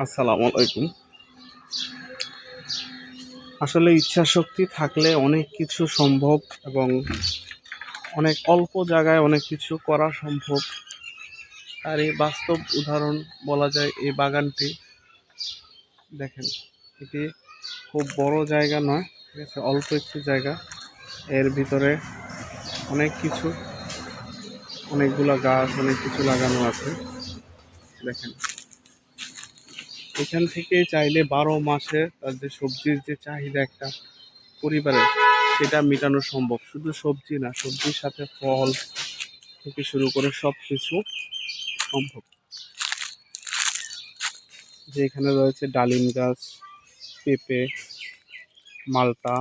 আসসালামু আলাইকুম। আসলে ইচ্ছা শক্তি থাকলে অনেক কিছু সম্ভব এবং অনেক অল্প জায়গায় অনেক কিছু করা সম্ভব। আর এই বাস্তব উদাহরণ বলা যায় এই বাগানটি। দেখেন, এটি খুব বড় জায়গা নয়, ঠিক আছে, অল্প একটু জায়গা। এর ভিতরে অনেক কিছু, অনেকগুলা গাছ, অনেক কিছু লাগানো আছে। দেখেন, এখান থেকে চাইলে 12 মাসে তার যে সবজির যে চাহিদা একটা পরিবারে, সেটা মেটানো সম্ভব। শুধু সবজি না, সবজির সাথে ফল থেকে শুরু করে সব কিছু সম্ভব। যে এখানে রয়েছে ডালিম গাছ, পেঁপে, মালটা,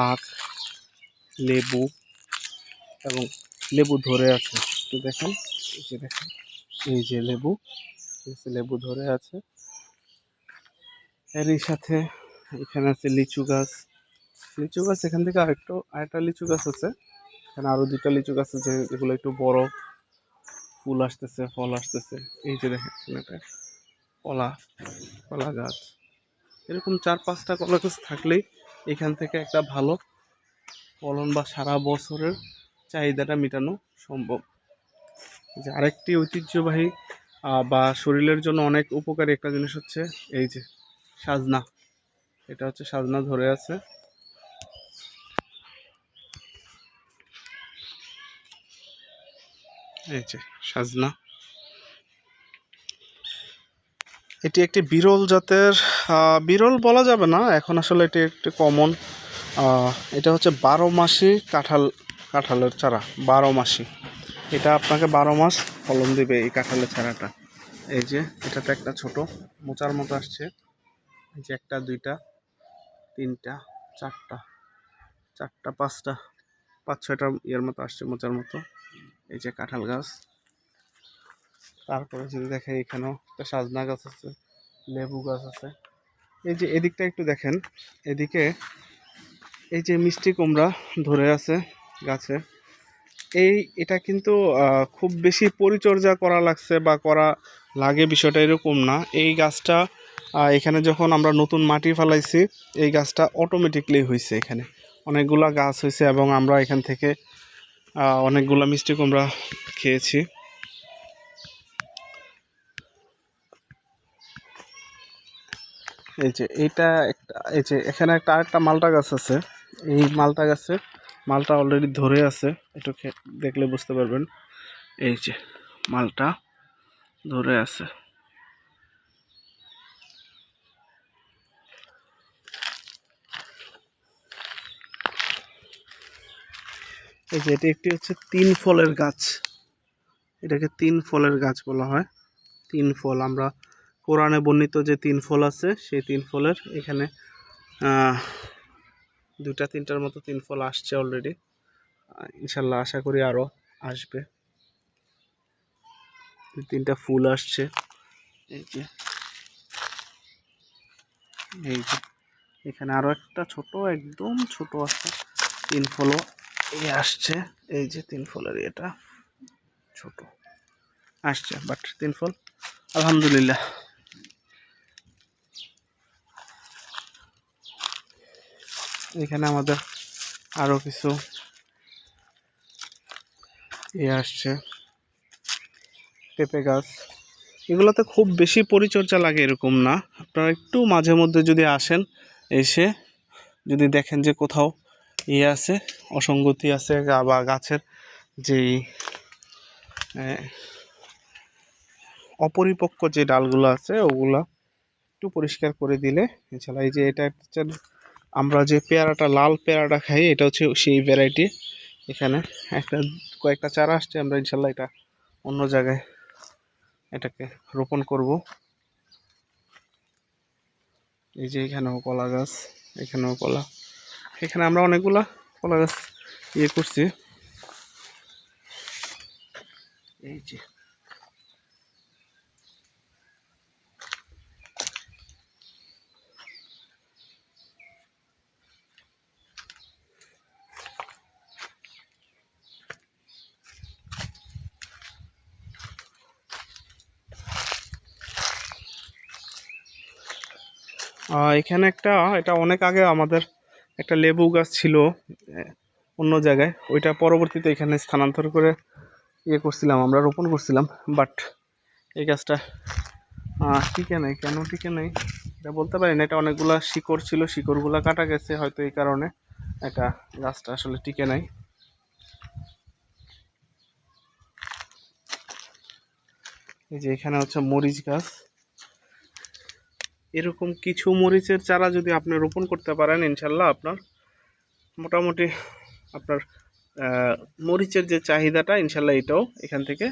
আখ, লেবু, এবং লেবু ধরে আছে। তো দেখেন, এই যে দেখেন, এই যে লেবু, ঠিক আছে, লেবু ধরে আছে। এরই সাথে এখানে আছে লিচু গাছ। লিচু গাছ এখান থেকে আরেকটা লিচু গাছ আছে। এখানে আরো 2টা লিচু গাছ আছে, যেগুলো একটু বড়, ফুল আসতেছে, ফল আসতেছে। এই যে দেখেন, এখানে একটা কলা কলা গাছ। এরকম 4-5টা কলা গাছ থাকলেই এখান থেকে একটা ভালো ফলন বা সারা বছরের চাহিদাটা মেটানো সম্ভব। যে আরেকটি ঐতিহ্যবাহী বা শরীরের জন্য অনেক উপকারী একটা জিনিস হচ্ছে এই যে সাজনা। এটা হচ্ছে সাজনা ধরে আছে। এই যে সাজনা, এটি একটি বিরল জাতের, বিরল বলা যাবে না এখন, আসলে এটি একটি কমন। এটা হচ্ছে 12 মাসি কাঁঠালের চারা। 12 মাসি, এটা আপনাকে 12 মাস ফলন দেবে এই কাঁঠালের চারাটা। এই যে এটাতে একটা ছোট মোচার মতো আসছে। এই যে 1টা 2টা 3টা 4টা 4টা 5টা 5-6টা ইয়ের মতো আসছে, মোচার মতো। এই যে কাঁঠাল গাছ। তারপরে যদি দেখে, এখানেও একটা সাজনা গাছ আছে, লেবু গাছ আছে। এই যে এদিকটা একটু দেখেন, এদিকে এই যে মিষ্টি কুমড়া ধরে আছে গাছে। এটা কিন্তু খুব বেশি পরিচর্যা করা লাগছে বা করা লাগে, বিষয়টা এরকম না। এই গাছটা এখানে যখন আমরা নতুন মাটি ফেলাইছি, এই গাছটা অটোমেটিকলি হয়েছে। এখানে অনেকগুলা গাছ হয়েছে এবং আমরা এখান থেকে অনেকগুলা মিষ্টি কুমড়া খেয়েছি। এই যে এইটা একটা, এই যে এখানে আরেকটা মালটা গাছ আছে। এই মালটা গাছে মালটা অলরেডি ধরে আছে, একটু দেখলে বুঝতে পারবেন। এই যে মালটা ধরে আছে। এই যে এটি একটি হচ্ছে 3 ফলের গাছ। এটাকে 3 ফলের গাছ বলা হয়। 3 ফল, আমরা কোরআনে বর্ণিত যে 3 ফল আছে, সেই 3 ফলের এখানে 2টা 3টার মতো 3 ফল আসছে অলরেডি। ইনশাল্লাহ আশা করি আরো আসবে। 3টা ফুল আসছে। এই যে এই যে এখানে আরো একটা ছোট, একদম ছোট আছে। 3 ফলও এই আসছে। এই যে 3 ফলের এটা ছোট আসছে, বাট 3 ফল আলহামদুলিল্লাহ। এখানে আমাদের আরো কিছু আসছে, পেঁপে গাছ। এগুলোতে খুব বেশি পরিচর্যা লাগে এরকম না। আপনারা একটু মাঝে মধ্যে যদি আসেন, এসে যদি দেখেন যে কোথাও আছে, অসঙ্গতি আছে, বা গাছের যেই অপরিপক্ক যে ডালগুলো আছে, ওগুলা একটু পরিষ্কার করে দিলে ইনশাল্লাহ। এই যে এটা হচ্ছে আমরা যে পেয়ারাটা, লাল পেয়ারাটা খাই, এটা হচ্ছে সেই ভ্যারাইটি। এখানে কয়েকটা চারা আসছে, আমরা ইনশাল্লাহ এটা অন্য জায়গায় এটাকে রোপণ করব। এই যে এখানেও কলা গাছ, এখানেও কলা। এখানে আমরা অনেকগুলা কলা গাছ করছি। এই যে এখানে এটা অনেক আগে আমাদের একটা লেবু গাছ ছিল অন্য জায়গায়, ওইটা পরবর্তীতে এখানে স্থানান্তর করে করছিলাম, আমরা রোপণ করছিলাম। বাট এই গাছটা টিকে নেই, কেন টিকে নেই এটা বলতে পারি না। এটা অনেকগুলা শিকড় ছিল, শিকড়গুলা কাটা গেছে হয়তো, এই কারণে এটা গাছটা আসলে টিকে নাই। এই যে এখানে হচ্ছে মরিচ গাছ। এরকম কিছু মরিচের চারা যদি আপনি রোপণ করতে পারেন, ইনশাল্লাহ আপনার মোটামুটি আপনার মরিচের যে চাহিদাটা, ইনশাল্লাহ এটাও এখান থেকে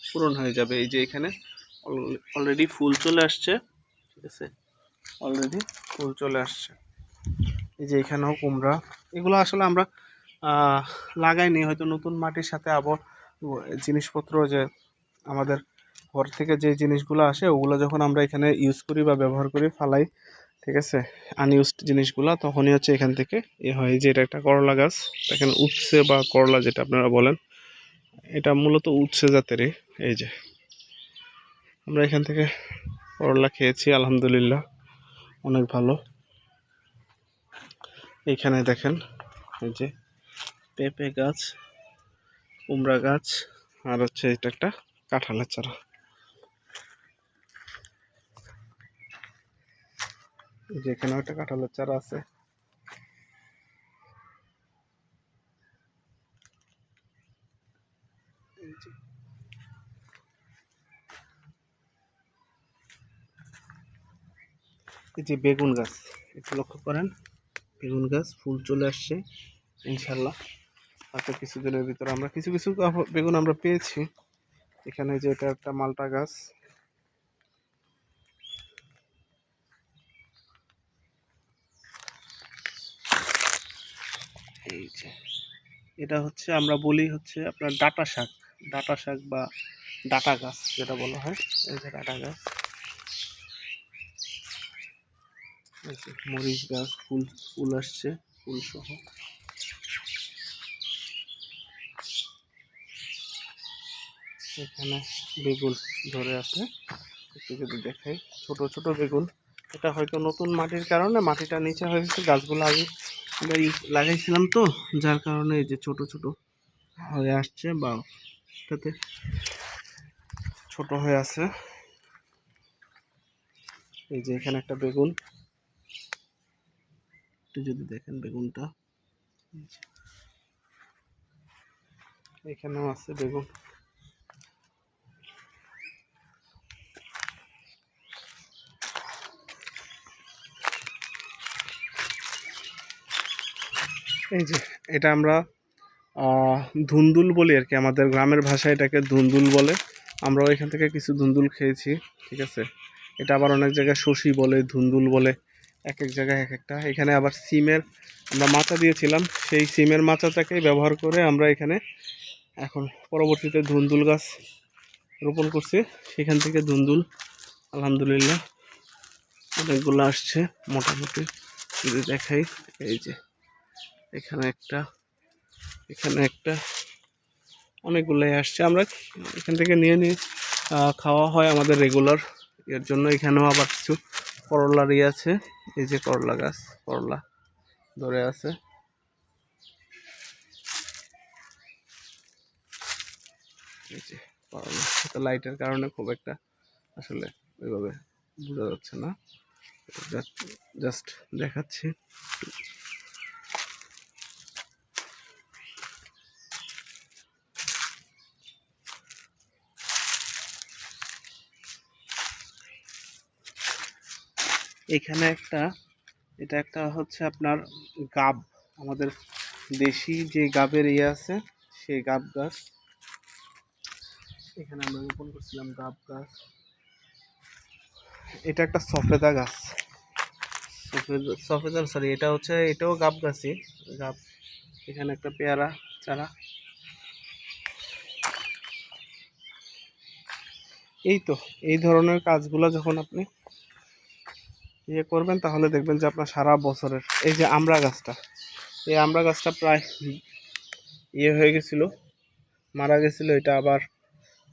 পূরণ হয়ে যাবে। এই যে এখানে অলরেডি ফুল চলে আসছে, ঠিক আছে, অলরেডি ফুল চলে আসছে। এই যে এখানেও কুমড়া, এগুলো আসলে আমরা লাগাইনি, হয়তো নতুন মাটির সাথে আবার জিনিসপত্র যে আমাদের ঘর থেকে যে জিনিসগুলো আসে ওগুলো যখন আমরা এখানে ইউজ করি বা ব্যবহার করি, ফালাই, ঠিক আছে, আনইউজড জিনিসগুলো, তখনই হচ্ছে এখান থেকে হয়। যে এটা একটা করলা গাছ, এখানে উচ্ছে বা করলা যেটা আপনারা বলেন, এটা মূলত উচ্ছে জাতেরই। এই যে আমরা এখান থেকে করলা খেয়েছি, আলহামদুলিল্লাহ অনেক ভালো। এইখানে দেখেন এই যে পেঁপে গাছ, কুমড়া গাছ, আর হচ্ছে এটা একটা কাঁঠালের চারা। যেখানেও একটা কাঁঠালের চারা আছে। এই যে বেগুন গাছ, একটু লক্ষ্য করেন, বেগুন গাছ ফুল চলে আসছে ইনশাল্লাহ। হয়তো কিছুদিনের ভিতরে আমরা কিছু কিছু বেগুন আমরা পেয়েছি। এখানে যে এটা একটা মালটা গাছ, এই যে এটা হচ্ছে আমরা বলি হচ্ছে আপনার ডাঁটা শাক, ডাঁটা শাক বা ডাঁটা গাছ যেটা বলা হয়। এই যে ডাঁটা গাছ, এই যে মরিচ গাছ, ফুল ফুল আসছে, ফুল সহ। এখানে বেগুন ধরে আছে, একটু যদি দেখাই, ছোট ছোট বেগুন। এটা হয়তো নতুন মাটির কারণে মাটিটা নিচে হয়ে গেছে, গাছগুলো আগে আমরা লাগাইছিলাম তো, যার কারণে এই যে ছোট ছোট হয়ে আসছে বা এটাতে ছোট হয়ে আছে। এই যে এখানে একটা বেগুন, একটু যদি দেখেন বেগুনটা, এখানেও আছে বেগুন। এই যে এটা আমরা ধুন্দুল বলি আর কি, আমাদের গ্রামের ভাষায় এটাকে ধুন্দুল বলে। আমরাও এখান থেকে কিছু ধুন্দুল খেয়েছি, ঠিক আছে। এটা আবার অনেক জায়গায় শশী বলে, ধুন্দুল বলে, এক এক জায়গায় এক একটা। এখানে আবার সিমের আমরা মাচা দিয়েছিলাম, সেই সিমের মাচাটাকে ব্যবহার করে আমরা এখানে এখন পরবর্তীতে ধুন্দুল গাছ রোপণ করছি। সেখান থেকে ধুন্দুল আলহামদুলিল্লাহ অনেকগুলো আসছে মোটামুটি, যদি দেখাই। এই যে এখানে একটা, এখানে একটা, অনেকগুলোই আসছে। আমরা এখান থেকে নিয়ে নিয়ে খাওয়া হয় আমাদের রেগুলার, এর জন্য। এখানেও আবার কিছু করলার আছে, এই যে করলা গাছ, করলা ধরে আছে। এই যে করলা, তো লাইটের কারণে খুব একটা আসলে ওইভাবে বোঝা যাচ্ছে না, জাস্ট দেখাচ্ছি। এখানে একটা, এটা একটা হচ্ছে আপনার গাব, আমাদের দেশি যে গাবের আছে, সেই গাব গাছ এখানে আমরা রোপণ করছিলাম, গাব গাছ। এটা একটা সফেদা গাছ, সফেদা সরি, এটা হচ্ছে, এটাও গাব গাছই, গাব। এখানে একটা পেয়ারা চারা। এই তো এই ধরনের কাজগুলো যখন আপনি করবেন, তাহলে দেখবেন যে আপনার সারা বছরের, এই যে আমড়া গাছটা, এই আমড়া গাছটা প্রায় হয়ে গেছিল, মারা গেছিল, এটা আবার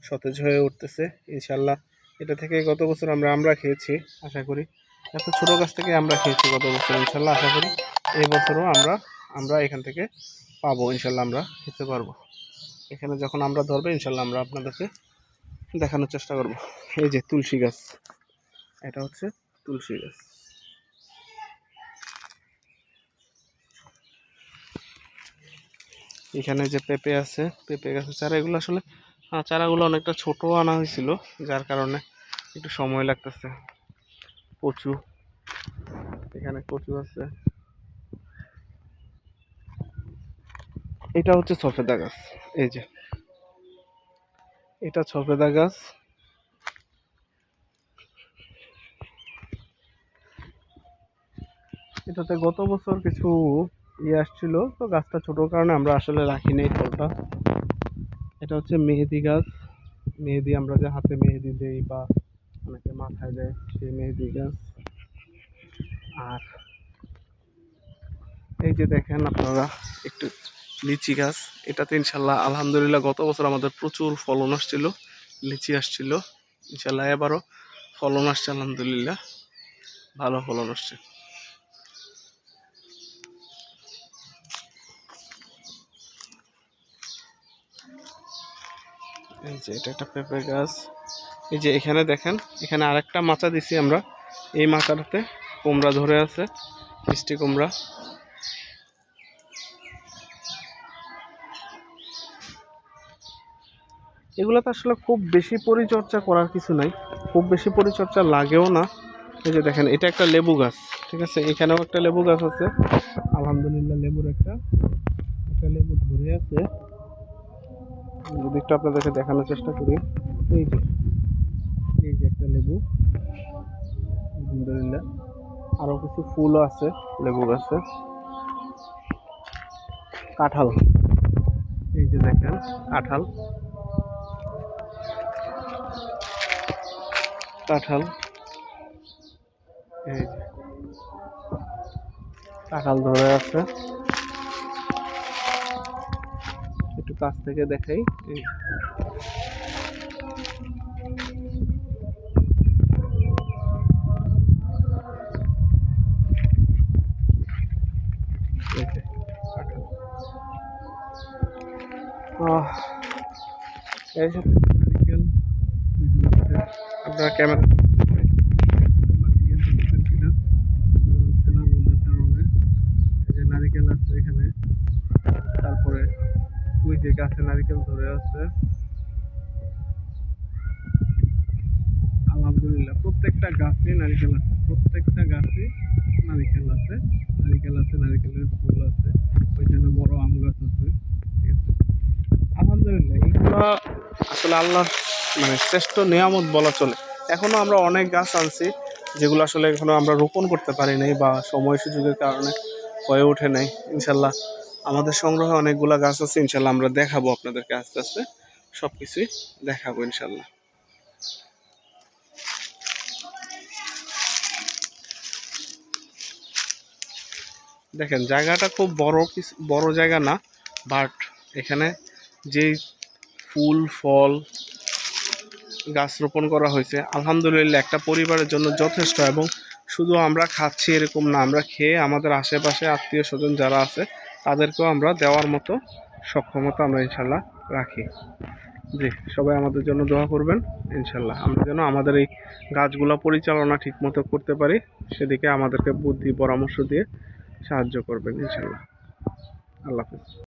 সতেজ হয়ে উঠতেছে ইনশাল্লাহ। এটা থেকে গত বছর আমরা খেয়েছি, আশা করি এত ছোট গাছ থেকে আমরা খেয়েছি গত বছর, ইনশাল্লাহ আশা করি এই বছরও আমরা এখান থেকে পাবো, ইনশাল্লাহ আমরা খেতে পারবো। এখানে যখন আমরা ধরবো ইনশাল্লাহ আমরা আপনাদেরকে দেখানোর চেষ্টা করব। এই যে তুলসী গাছ, এটা হচ্ছে তুলসী গাছ। এখানে যে পেঁপে আছে, পেঁপে গাছের চারা, এগুলো আসলে চারাগুলো অনেকটা ছোট আনা হয়েছিল, যার কারণে একটু সময় লাগতেছে। কচু, এখানে কচু আছে। এটা হচ্ছে সফেদা গাছ, এই যে এটা সফেদা গাছ। এটাতে গত বছর কিছু আসছিল, তো গাছটা ছোট কারণে আমরা আসলে রাখিনি এই ফলটা। এটা হচ্ছে মেহেদি গাছ, মেহেদি আমরা যে হাতে মেহেদি দেই বা অনেকে মাথায় দেয়, সেই মেহেদি গাছ। আর এই যে দেখেন আপনারা একটু লিচি গাছ, এটাতে ইনশাল্লাহ আলহামদুলিল্লাহ গত বছর আমাদের প্রচুর ফলন আসছিল, লিচি আসছিল। ইনশাল্লাহ এবারও ফলন আসছে, আলহামদুলিল্লাহ ভালো ফলন আসছে। এই যে এটা একটা পেঁপে গাছ। এই যে এখানে দেখেন, এখানে আরেকটা মাচা দিছি আমরা, এই মাচাটাতে কুমড়া ধরে আছে, মিষ্টি কুমড়া। এগুলোতে আসলে খুব বেশি পরিচর্যা করার কিছু নাই, খুব বেশি পরিচর্যা লাগেও না। এই যে দেখেন, এটা একটা লেবু গাছ, ঠিক আছে, এখানেও একটা লেবু গাছ আছে, আলহামদুলিল্লাহ লেবুর একটা লেবু ধরে আছে। যদি একটু আপনাদেরকে দেখানোর চেষ্টা করি, এই যে একটা লেবু, আলহামদুলিল্লাহ। আরো কিছু ফুলও আছে লেবু গাছে। কাঁঠাল, এই যে দেখেন কাঁঠাল, কাঁঠাল, এই যে কাঁঠাল ধরে আছে। একটু কাছ থেকে দেখাই, এই যে কাঁঠাল। এই সাথে নারিকেল, আপনারা ক্যামেরা নারিকেল আছে এখানে। তারপরে ওই যে গাছে নারিকেল ধরে আছে, আলহামদুলিল্লাহ প্রত্যেকটা গাছে নারিকেল আছে, প্রত্যেকটা গাছে নারিকেল আছে, নারিকেল আছে, নারিকেলের ফুল আছে। ওইখানে বড় আম গাছ আছে, ঠিক আছে। আলহামদুলিল্লাহ এগুলো আসলে আল্লাহর মানে শ্রেষ্ঠ নিয়ামত বলা চলে। এখনো আমরা অনেক গাছ আনছি যেগুলো আসলে এখনো আমরা রোপণ করতে পারি নাই বা সময় সুযোগের কারণে হয়ে ওঠে নাই। ইনশাল্লাহ আমাদের সংগ্রহে অনেকগুলা গাছ আছে, ইনশাল্লাহ আমরা দেখাবো আপনাদেরকে, আস্তে আস্তে সবকিছুই দেখাবো ইনশাল্লাহ। দেখেন জায়গাটা খুব বড় জায়গা না, বাট এখানে যে ফুল ফল গাছ রোপণ করা হয়েছে আলহামদুলিল্লাহ একটা পরিবারের জন্য যথেষ্ট। এবং শুধু আমরা খাচ্ছি এরকম না, আমরা খেয়ে আমাদের আশেপাশে আত্মীয় স্বজন যারা আছে তাদেরকেও আমরা দেওয়ার মতো সক্ষমতা আমরা ইনশাল্লাহ রাখি। জি, সবাই আমাদের জন্য দোয়া করবেন, ইনশাল্লাহ আমরা যেন আমাদের এই গাছগুলো পরিচালনা ঠিকমতো করতে পারি, সেদিকে আমাদেরকে বুদ্ধি পরামর্শ দিয়ে সাহায্য করবেন ইনশাল্লাহ। আল্লাহ হাফেজ।